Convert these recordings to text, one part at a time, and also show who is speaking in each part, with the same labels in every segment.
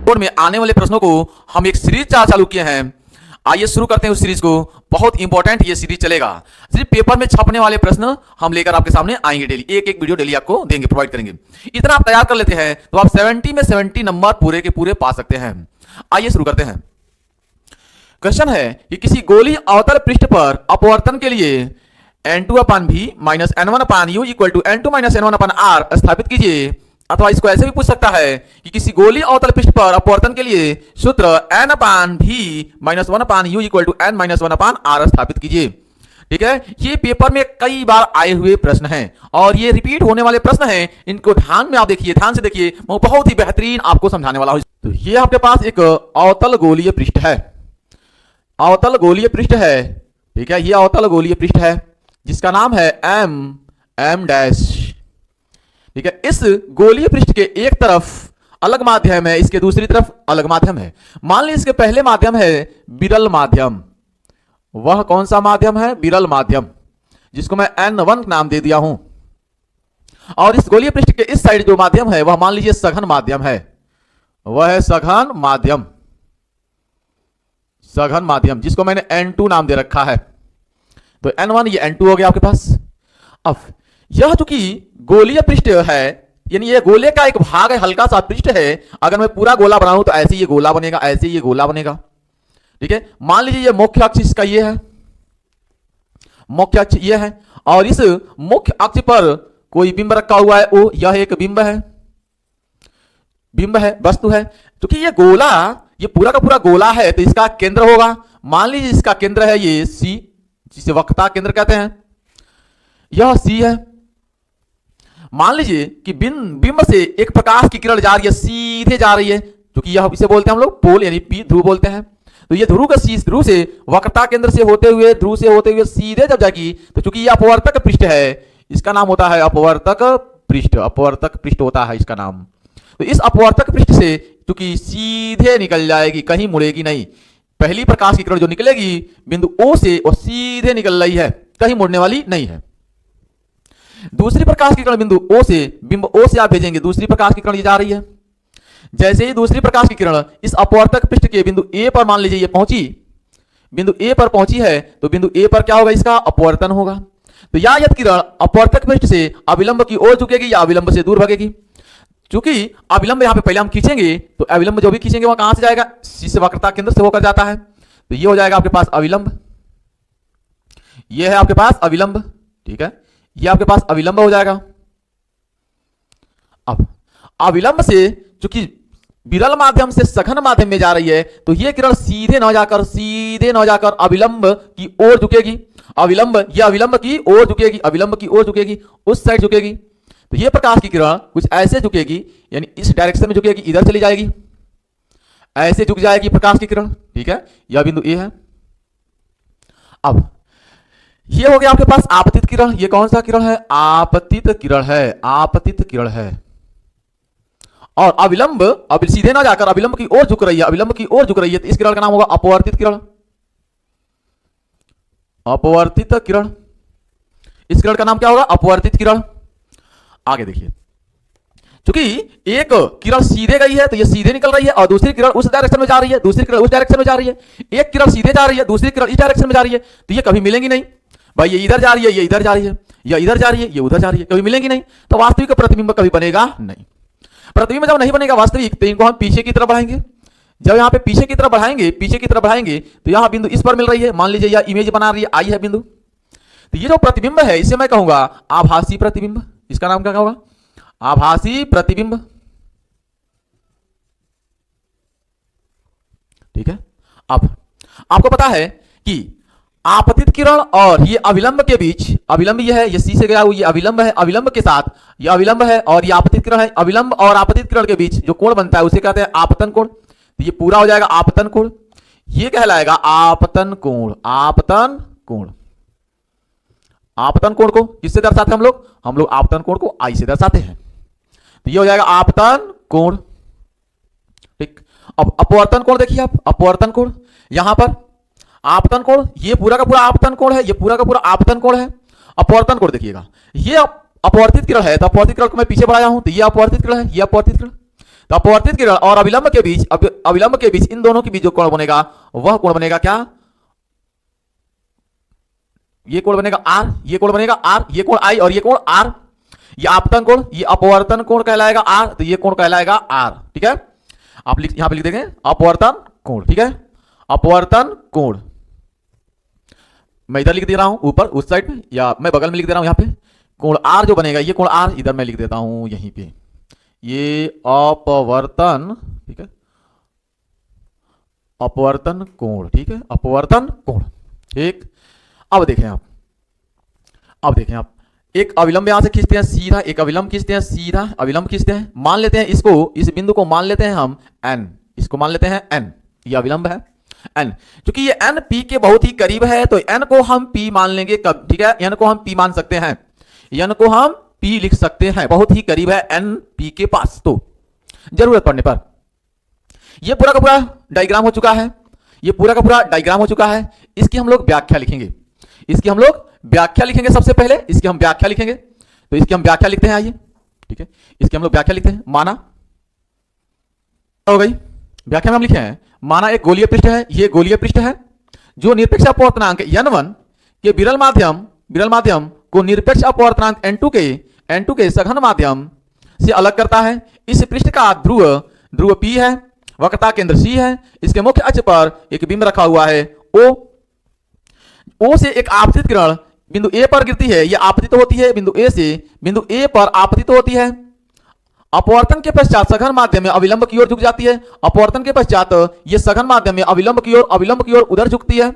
Speaker 1: Board में आने वाले प्रश्नों को हम एक सीरीज चालू किए हैं। आइए शुरू करते हैं उस सीरीज को। बहुत इंपॉर्टेंट ये सीरीज चलेगा। सिर्फ पेपर में छपने वाले प्रश्न हम लेकर आपके सामने आएंगे। डेली एक एक वीडियो डेली आपको देंगे, प्रोवाइड करेंगे। इतना आप तैयार कर लेते हैं तो आप 70 में 70 नंबर पूरे के पूरे पा सकते हैं। आइए शुरू करते हैं। क्वेश्चन है कि किसी गोलीय अवतल पृष्ठ पर अपवर्तन के लिए n2/v minus n1/u equal to n2 minus n1/r स्थापित कीजिए। अथवा इसको ऐसे भी पूछ सकता है कि किसी गोलीय अवतल पृष्ठ पर अपवर्तन के लिए सूत्र n/v minus 1/u equal to n minus 1/r स्थापित कीजिए। ठीक है, ये पेपर में कई बार आए हुए प्रश्न हैं और ये रिपीट होने वाले प्रश्न हैं। इनको ध्यान में आप देखिए, ध्यान से देखिए, मैं बहुत ही बेहतरीन आपको समझाने वाला हूं। तो ये आपके पास एक अवतल गोलीय पृष्ठ है, अवतल गोलीय पृष्ठ है। ठीक है, ये अवतल गोलीय पृष्ठ है जिसका नाम है m डैश। ठीक है, इस गोलीय पृष्ठ के एक तरफ अलग माध्यम है, इसके दूसरी तरफ अलग माध्यम है। मान लीजिए इसके पहले माध्यम है विरल माध्यम। वह कौन सा माध्यम है? विरल माध्यम, जिसको मैं n1 नाम दे दिया हूं। और इस गोलीय पृष्ठ के इस साइड जो माध्यम है वह मान लीजिए सघन माध्यम है, वह है सघन माध्यम, सघन माध्यम, जिसको मैंने n2 नाम दे रखा है। तो n1 ये n2 हो गया आपके पास। अब यह चूंकि गोलीय पृष्ठ है, यानी ये गोले का एक भाग है, हल्का सा पृष्ठ है। अगर मैं पूरा गोला बनाऊं तो ऐसे ये गोला बनेगा, ऐसे ये गोला बनेगा। ठीक है, मान लीजिए ये मुख्य अक्ष इसका ये है, मुख्य अक्ष ये है, और इस मुख्य अक्ष पर कोई बिंब रखा हुआ है, ओ यह एक बिंब है, बिंब है, वस्तु है। क्योंकि ये गोला, ये पूरा का पूरा गोला है तो इसका केंद्र होगा। मान लीजिए इसका केंद्र है ये C, जिसे वक्रता केंद्र कहते हैं, यह C है। मान लीजिए कि बिंब से एक प्रकाश की किरण जा रही है, सीधे जा रही है, क्योंकि यह इसे बोलते हैं हम लोग पोल, यानी P ध्रुव बोलते हैं। तो ये ध्रुव का ध्रुव से वक्रता केंद्र से होते हुए, ध्रुव से होते हुए सीधे जब जाएगी तो चूंकि ये अपवर्तक पृष्ठ है, इसका नाम होता है अपवर्तक पृष्ठ, अपवर्तक पृष्ठ होता है इसका नाम। तो इस अपवर्तक पृष्ठ से चूंकि सीधे निकल जाएगी, कहीं मुड़ेगी नहीं। पहली प्रकाश की किरण जो निकलेगी बिंदु O से, वो सीधे निकल रही है, कहीं मुड़ने वाली नहीं है। दूसरी प्रकाश की किरण बिंदु O से, बिंब O से आप भेजेंगे, दूसरी प्रकाश की किरण ये जा रही है। जैसे ही दूसरी प्रकाश की किरण इस अपवर्तक पृष्ठ के बिंदु A पर मान लीजिए ये पहुंची, बिंदु A पर पहुंची है, तो बिंदु A पर क्या होगा? इसका अपवर्तन होगा। तो यह किरण अपवर्तक पृष्ठ से अविलंब की ओर झुकेगी या अविलंब से दूर भागेगी। चूंकि अविलंब यहां पे पहले हम खींचेंगे तो अविलंब जो भी खींचेंगे वह कहां से जाएगा? C से वक्रता केंद्र से होकर जाता है। तो ये हो जाएगा आपके पास अविलंब, ये है आपके पास अविलंब। ठीक है, ये आपके पास अविलंब हो जाएगा। अब अविलंब से चूंकि विरल माध्यम से सघन माध्यम में जा रही है तो ये किरण सीधे न जाकर अविलंब की ओर झुकेगी। अविलंब, ये अविलंब की ओर झुकेगी, अविलंब की ओर झुकेगी, उस साइड झुकेगी। तो ये प्रकाश की किरण कुछ ऐसे झुकेगी, यानी इस डायरेक्शन में झुकेगी, इधर चली जाएगी, ऐसे झुक जाएगी प्रकाश की किरण। ठीक है, यह बिंदु ए है। अब ये हो गया आपके पास आपतित किरण। ये कौन सा किरण है? आपतित किरण है, आपतित किरण है। और अविलंब अब सीधे ना जाकर अविलंब की ओर झुक रही है, अविलंब की ओर झुक रही है, तो इस किरण का नाम होगा अपवर्तित किरण, अपवर्तित किरण। इस किरण का नाम क्या होगा? अपवर्तित किरण। आगे देखिए, क्योंकि एक किरण सीधे गई है तो ये सीधे निकल रही है और दूसरी किरण उस डायरेक्शन में जा रही है, दूसरी किरण उस डायरेक्शन में जा रही है। एक किरण सीधे जा रही है, दूसरी किरण इस डायरेक्शन में जा रही है, तो ये कभी मिलेंगी नहीं भाई। ये इधर जा रही है, ये इधर जा रही है, या इधर जा रही है, ये उधर जा रही है, कभी मिलेंगी नहीं। तो वास्तविक प्रतिबिंब कभी बनेगा नहीं। प्रतिबिंब जब नहीं बनेगा वास्तविक, तो इनको हम पीछे की तरफ बढ़ाएंगे। जब यहाँ पे पीछे की तरफ बढ़ाएंगे, पीछे की तरफ बढ़ाएंगे तो यहाँ बिंदु इस पर मिल रही है, मान लीजिए यह इमेज बना रही है, आई है बिंदु। तो ये जो प्रतिबिंब है इसे मैं कहूंगा आभासी प्रतिबिंब। इसका नाम क्या होगा? आभासी प्रतिबिंब। ठीक है, अब आपको पता है कि आपतित किरण और ये अविलंब के बीच, अविलंब ये है, ये C से गया हुआ, ये अविलंब है, अविलंब के साथ ये अविलंब है और ये आपतित किरण है। अविलंब और आपतित किरण के बीच जो कोण बनता है उसे कहते हैं आपतन कोण। तो ये पूरा हो जाएगा आपतन कोण, ये कहलाएगा आपतन कोण, आपतन कोण। आपतन कोण को किससे दर्शाते हैं हम लोग आपतन कोण को I से दर्शाते हैं। तो ये हो जाएगा आपतन कोण। ठीक, अब अपवर्तन कोण देखिए आप, अपवर्तन कोण यहां पर आपतन कोण, ये पूरा का पूरा आपतन कोण है, ये पूरा का पूरा आपतन कोण है। अपवर्तन कोण देखिएगा, ये अपवर्तित किरण है तो अपवर्तित किरण को मैं पीछे बढ़ाया हूं तो ये अपवर्तित किरण है, ये अपवर्तित किरण। तो अपवर्तित किरण और अविलंब के बीच, अविलंब के बीच इन दोनों के बीच जो कोण बनेगा वह कोण बनेगा क्या? ये कोण बनेगा R, ये कोण बनेगा R, ये कोण I और ये कोण R। ये आपतन कोण, ये अपवर्तन कोण कहलाएगा R, तो ये कोण कहलाएगा R। ठीक है, आप यहां पे लिख देंगे अपवर्तन कोण। ठीक है, अपवर्तन कोण मैं इधर लिख दे रहा हूं ऊपर उस साइड में, या मैं बगल में लिख दे रहा हूं यहां पे। कोण R जो बनेगा, ये कोण R इधर मैं लिख देता हूं यहीं पे, ये अपवर्तन, ठीक है, अपवर्तन कोण। ठीक है, अपवर्तन कोण। ठीक, अब देखें आप, अब देखें आप, एक अविलंब यहां से खींचते हैं सीधा, एक अविलंब खींचते हैं सीधा, अविलंब खींचते हैं, मान लेते हैं इसको, इस बिंदु को मान लेते हैं हम n, इसको मान लेते हैं n, ये अविलंब है n। क्योंकि ये n p के बहुत ही करीब है तो n को हम p मान लेंगे कब? ठीक है, n को हम p मान सकते हैं, n को हम p लिख सकते हैं, बहुत ही करीब है n p के पास। तो जरूरत पड़ने पर, ये पूरा का पूरा डायग्राम हो चुका है, ये पूरा का पूरा डायग्राम हो चुका है, इसकी हम लोग व्याख्या लिखेंगे, इसकी हम लोग व्याख्या लिखेंगे। सबसे पहले इसकी हम व्याख्या लिखेंगे, तो इसकी हम व्याख्या लिखते हैं, आइए। ठीक है, इसकी हम लोग व्याख्या लिखते हैं। माना हो गई, व्याख्या में हम लिखे हैं, माना एक गोलीय पृष्ठ है, ये गोलीय पृष्ठ है जो निरपेक्ष अपवर्तनांक n1 के विरल माध्यम को निरपेक्ष अपवर्तनांक n2 के सघन माध्यम से अलग करता है। इस पृष्ठ का ध्रुव P है, वक्रता केंद्र C है, इसके मुख्य अक्ष पर एक बिंब रखा हुआ है O से एक आपतित किरण बिंदु A पर गिरती है, यह आपतित होती है बिंदु A से बिंदु A पर आपतित होती है। अपवर्तन के पश्चात सघन माध्यम में अविलंब की ओर झुक जाती है, अपवर्तन के पश्चात यह सघन माध्यम में अविलंब की ओर उधर झुकती है।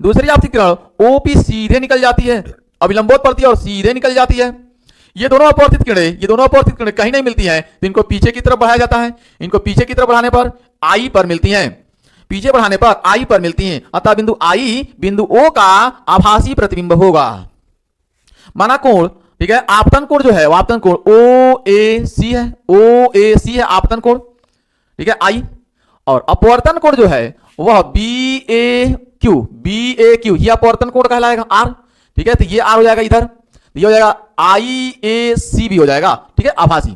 Speaker 1: दूसरी आपतित किरण OP सीधे निकल जाती है, अविलंबोत पड़ती है और सीधे निकल जाती है। ये दोनों अपवर्तित किरणें कहीं नहीं मिलती हैं, तो इनको पीछे की तरफ बढ़ाया जाता है, इनको पीछे की तरफ बढ़ाने पर I पर मिलती हैं, पीछे बढ़ाने पर I पर मिलती हैं, अतः बिंदु I बिंदु O का आभासी प्रतिबिंब होगा। माना कोण, ठीक है, आपतन कोण जो है वो आपतन कोण OAC है, OAC है आपतन कोण, ठीक है I, और अपवर्तन कोण जो है वह BAQ ये अपवर्तन कोण कहलाएगा R। ठीक है, तो ये R हो जाएगा, इधर ये हो जाएगा IAC भी हो जाएगा। ठीक है, आभासी,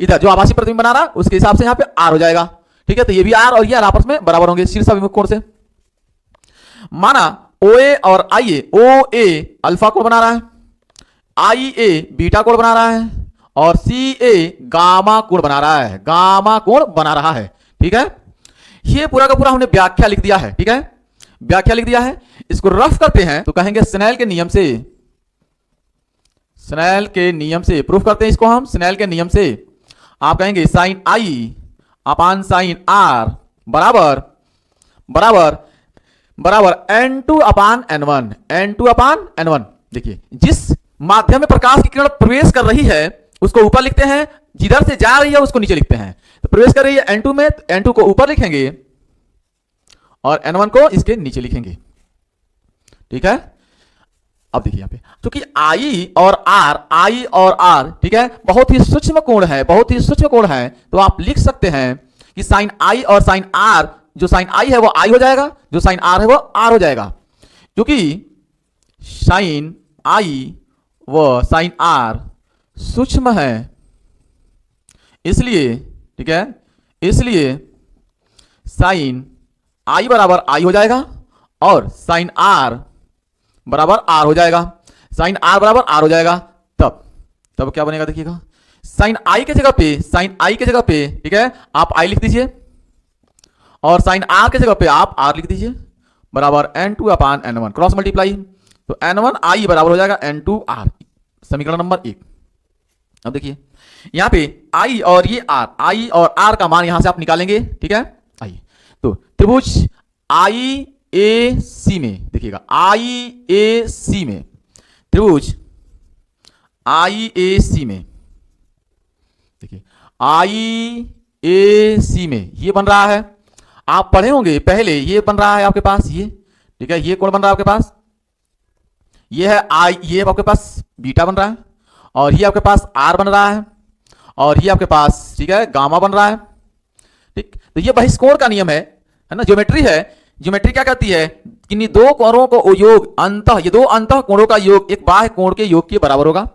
Speaker 1: इधर जो आभासी प्रतिबिंब बना रहा उसके हिसाब से यहाँ पे R हो जाएगा। ठीक है, तो ये भी R और ये R आपस में बराबर होंगे शीर्ष अभिमुख कोण से। माना OA और IA, OA अल्फा कोण बना रहा है, IA बीटा कोण बना रहा है और CA गामा कोण बना रहा है, गामा कोण बना रहा है। ठीक है, ये पूरा का पूरा हमने व्याख्या लिख दिया है। ठीक है, व्याख्या लिख दिया है, इसको रफ करते हैं तो कहेंगे स्नेल के नियम से प्रूफ करते हैं इसको हम। स्नेल के नियम से आप कहेंगे sine I upon sine R बराबर N2 अपान N1। देखिए, जिस माध्यम में प्रकाश की किरण प्रवेश कर रही है उसको ऊपर लिखते हैं, जिधर से जा रही है उसको नीचे लिखते हैं। तो प्रवेश कर रही है N2 में, तो N2 को ऊपर लिखेंगे और N1 को इसके नीचे लिखेंगे। ठीक है, अब देखिए यहाँ पे, क्योंकि I और R ठीक है बहुत ही सूक्ष्म कोण है, तो आप लिख सकते हैं कि साइन I और साइन R, जो साइन I है वो I हो जाएगा, जो साइन R है वो R हो जाएगा, क्योंकि साइन I व साइन R सूक्ष्म है, इसलिए ठीक है, इसलिए साइन I बराबर I हो जाएगा और साइन R बराबर R हो जाएगा, साइन R बराबर R हो जाएगा। तब क्या बनेगा देखिएगा, साइन I के जगह पे ठीक है आप I लिख दीजिए और साइन R के जगह पे आप R लिख दीजिए, बराबर N2 अपान N1 क्रॉस मल्टीप्लाई, तो N1 I बराबर हो जाएगा N2 R, समीकरण नंबर 1। अब देखिए यहां पे I और ये I और R का मान यहां से आप निकालेंगे। ठीक है, आइए, तो त्रिभुज IAC में देखिएगा, IAC में त्रिभुज IAC में देखिए, IAC में ये बन रहा है, आप पढ़े होंगे पहले, ये बन रहा है आपके पास, ये ठीक है, ये कोण बन रहा है आपके पास, ये है I, ये आपके पास बीटा बन रहा है और ये आपके पास R बन रहा है और ये आपके पास ठीक है गामा बन रहा है। ठीक, तो ये बहिष्कोण का नियम है ना, ज्योमेट्री है। ज्योमेट्री क्या कहती है कि इन दो कोणों को योग ये दो अंतः कोणों का योग एक बाह्य कोण के योग के बराबर होगा।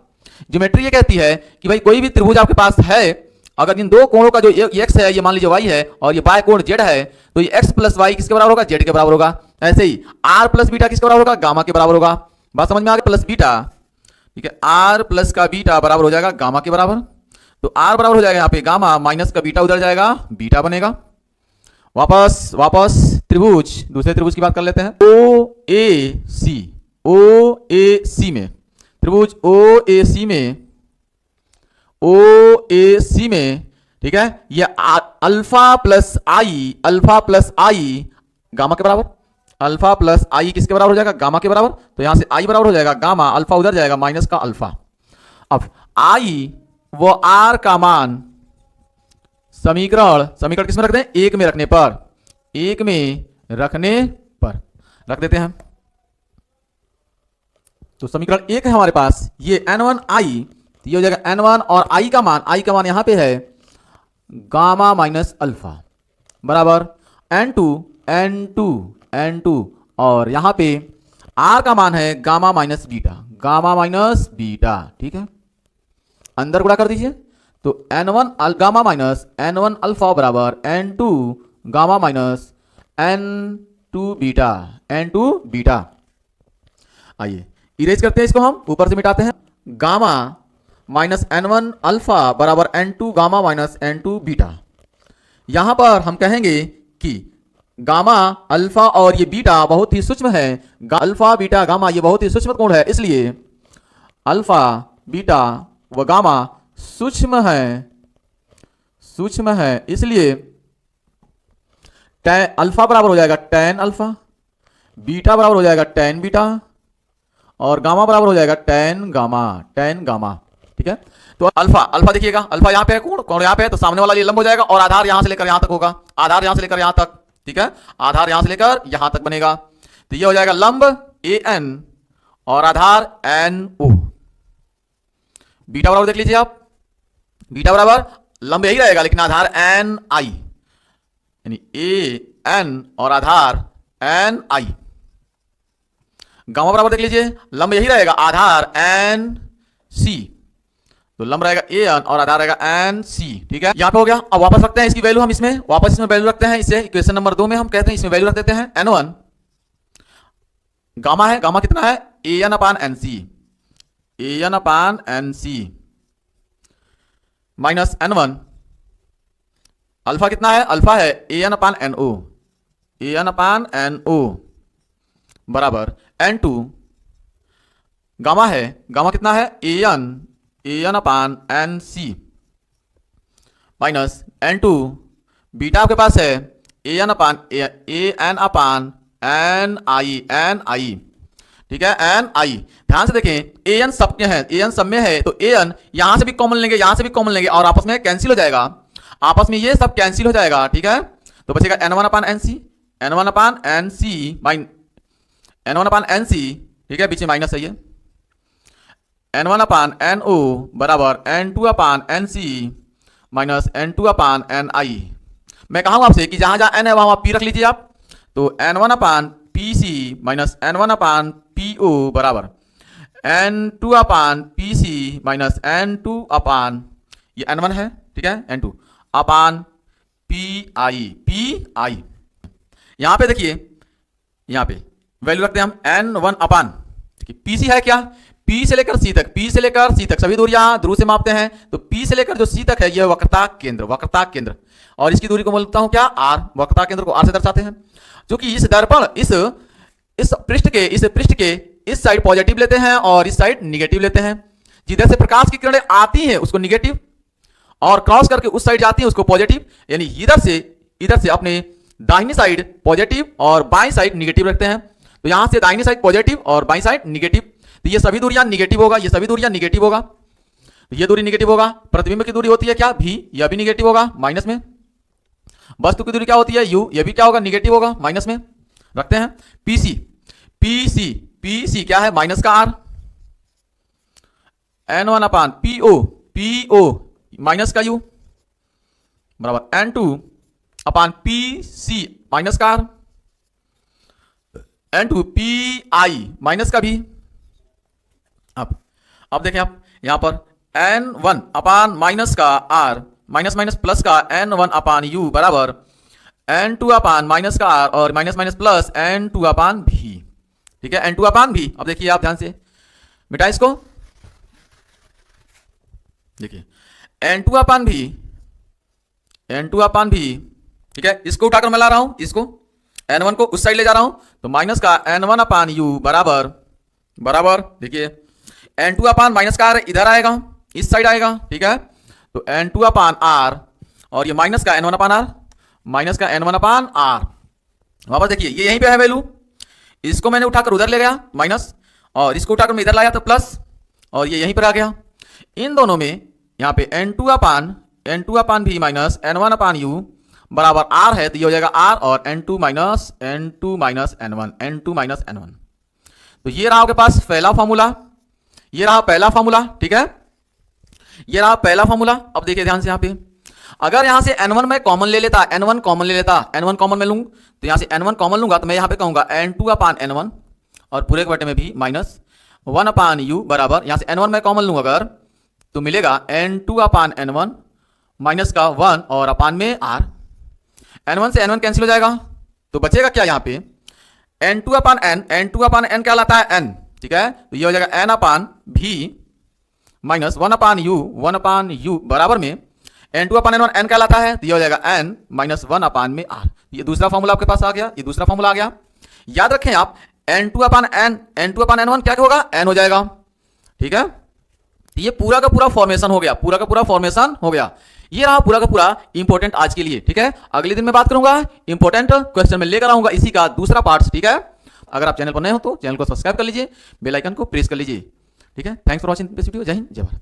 Speaker 1: ज्योमेट्री ये कहती है कि भाई कोई भी त्रिभुज आपके पास है अगर इन दो कोणों का जो x है, ये मान लीजिए y है, और ये बाय कोण z है, तो ये x प्लस वाई किसके बराबर होगा? z के बराबर होगा। ऐसे ही r प्लस बीटा किसके बराबर होगा? गामा के बराबर होगा। बात समझ में आ गई? प्लस बीटा, ठीक है, r प्लस का बीटा बराबर हो जाएगा गामा के बराबर। तो r बराबर हो जाएगा यहाँ पे गामा, माइनस का बीटा उधर जाएगा, बीटा बनेगा। वापस त्रिभुज, दूसरे त्रिभुज की बात कर लेते हैं। OAC में, त्रिभुज OAC में, ठीक है, ये अल्फा प्लस आई गामा के बराबर, अल्फा प्लस आई किसके बराबर हो जाएगा? गामा के बराबर। तो यहां से आई बराबर हो जाएगा गामा, अल्फा उधर जाएगा, माइनस का अल्फा। अब आई वो आर का मान समीकरण किसमें रखते हैं? एक में रखने पर रख देते हैं। तो समीकरण एक है हमारे पास, ये n1 आई, ये हो जाएगा n1, और आई का मान यहां पे है गामा माइनस अल्फा बराबर n2, और यहां पे r का मान है गामा माइनस बीटा, ठीक है, अंदर गुणा कर दीजिए। तो n1 gamma minus n1 alpha बराबर n2 gamma minus n2 beta. आइए इरेज करते हैं इसको, हम ऊपर से मिटाते हैं। गामा माइनस n1 अल्फा बराबर n2 gamma minus n2 beta. यहां पर हम कहेंगे कि गामा, अल्फा और ये बीटा बहुत ही सूक्ष्म है। अल्फा बीटा गामा ये बहुत ही सूक्ष्म कोण है, इसलिए अल्फा बीटा व गामा सूक्ष्म है, इसलिए अल्फा बराबर हो जाएगा tan अल्फा, बीटा बराबर हो जाएगा tan बीटा, और गामा बराबर हो जाएगा tan गामा, ठीक है। तो अल्फा देखिएगा, अल्फा यहाँ पे है, कोण यहाँ पे है, तो सामने वाला ये लंब हो जाएगा, और आधार यहां से लेकर यहां तक होगा, आधार यहां से लेकर यहां तक, ठीक है, आधार यहां से लेकर यहां तक बनेगा। तो ये हो जाएगा लंब AN और आधार NO। बीटा बराबर देख लीजिए आप, बीटा बराबर लंब यही रहेगा, लेकिन आधार NI, यानी AN और आधार NI। गामा बराबर देख लीजिए, लंब यही रहेगा, आधार NC, तो लंब रहेगा AN और आधार रहेगा NC, ठीक है। यहां पे हो गया। अब वापस रखते हैं इसकी वैल्यू, हम इसमें वैल्यू रखते हैं, इसे इक्वेशन नंबर 2 में हम कहते हैं, इसमें वैल्यू रख देते हैं n1 गामा है, गामा कितना है? AN upon NC minus n1 alpha कितना है? अल्फा है AN अपान NO बराबर n2 गामा है, गामा कितना है? AN upon NC minus n2 beta आपके पास है AN अपान NI, ठीक है, NI। ध्यान से देखें, AN सब में है, AN सब में है, तो AN यहां से भी कॉमन लेंगे, यहां से भी कॉमन लेंगे, और आपस में कैंसिल हो जाएगा, आपस में ये सब कैंसिल हो जाएगा, ठीक है। तो बचेगा n1 अपान NC, ठीक है, बीच में माइनस है ये, n1 अपान NO बराबर n2 अपान NC माइनस n2 अपान NI। मैं कहूंगा आपसे कि जहां जहां n है वहां p रख लीजिए आप। तो n1 अपान PC माइनस n1 अपान PO बराबर n2 अपान PC माइनस n2 अपान, ये n1 है, ठीक है, n2 अपान PI। यहां पे देखिए, यहां पे वैल्यू रखते हैं हम n1 अपान, PC है क्या? P से लेकर C तक सभी दूरियां ध्रुव से मापते हैं, तो P से लेकर जो C तक है, यह वक्रता केंद्र, और इसकी दूरी को बोलता हूं क्या? R। वक्रता केंद्र को R से दर्शाते हैं, जो कि इस दर्पण इस पृष्ठ के इस साइड पॉजिटिव लेते हैं और इस साइड निगेटिव लेते हैं। जिधर से प्रकाश की किरणें आती हैं उसको निगेटिव, और क्रॉस करके उस साइड जाती हैं उसको पॉजिटिव, यानी इधर से अपने दाहिनी साइड पॉजिटिव और बाईं साइड निगेटिव रखते हैं। तो यहां से दाहिनी साइड पॉजिटिव और बाईं साइड निगेटिव, तो ये सभी दूरियां निगेटिव होगा, तो ये दूरी निगेटिव होगा। प्रतिबिंब की दूरी होती है क्या? V, यह भी निगेटिव होगा माइनस में। वस्तु की दूरी क्या होती है? U, यह भी क्या होगा? निगेटिव होगा माइनस में। रखते हैं PC क्या है? माइनस का R, N1 अपान PO माइनस का U बराबर N2 अपान PC माइनस का R, N2 PI माइनस का भी। अब देखें आप यहां पर N1 अपान माइनस का R माइनस माइनस प्लस का n1 अपान यू बराबर n2 अपान माइनस का r और माइनस माइनस प्लस n2 अपान भी। ठीक है, n2 अपान भी। अब देखिए आप ध्यान से मिटा इसको, देखिए n2 अपान भी, n2 अपान भी। ठीक है, इसको उठाकर मैं ला रहा हूं, इसको n1 को उस साइड ले जा रहा हूं, तो माइनस का n1 अपान यू बराबर बराबर देखिए n2 अपान माइनस का r इधर आएगा, इस साइड आएगा। ठीक है, तो n2 अपान r और ये माइनस का n1 अपान r, माइनस का n1 अपान r। वापस देखिए ये यहीं पे है वैल्यू, इसको मैंने उठाकर उधर ले गया माइनस, और इसको उठाकर मैं इधर लाया तो प्लस, और ये यहीं पर आ गया। इन दोनों में यहाँ पे n2 अपान भी माइनस n1 अपान u बराबर r है, तो ये हो जाएगा r और n2 माइनस n1। तो ये रहा आपके पास पहला फॉर्मूला, ये रहा पहला फॉर्मूला। ठीक है, ये रहा पहला फॉर्मूला। अब देखिए ध्यान से यहाँ पे, अगर यहां से n1 मैं कॉमन ले लेता, n1 कॉमन ले लेता, n1 कॉमन मैं लूँ, तो यहां से n1 कॉमन लूंगा तो मैं यहां पे कहूंगा n2 अपान n1 और पूरे के बटे में भी माइनस 1 अपान यू बराबर, यहां से n1 मैं कॉमन लूंगा अगर, तो मिलेगा n2 अपान n1 माइनस का 1 और अपान में r। n1 से n1 कैंसिल हो जाएगा, तो बचेगा क्या यहाँ पे n2 अपान n क्या लाता है n। ठीक है, तो ये हो जाएगा n अपान भी माइनस 1 अपान यू बराबर में n2 अपान n1 n क्या लाता है, तो ये हो जाएगा n माइनस 1 अपान में r। ये दूसरा फॉर्मूला आपके पास आ गया, ये दूसरा फॉर्मूला आ गया। याद रखें आप n2 अपान n1 क्या होगा, n हो जाएगा। ठीक है, ये पूरा का पूरा फॉर्मेशन हो गया, पूरा का पूरा फॉर्मेशन हो गया। ये रहा पूरा का पूरा इंपॉर्टेंट आज के लिए। ठीक है, अगले दिन मैं बात करूंगा इंपॉर्टेंट क्वेश्चन में लेकर आऊंगा इसी का दूसरा पार्ट। ठीक है, अगर आप चैनल पर नए हो तो चैनल को सब्सक्राइब कर लीजिए, बेल आइकन को प्रेस कर लीजिए। ठीक है, thanks for watching this video. जय हिंद, जय भारत।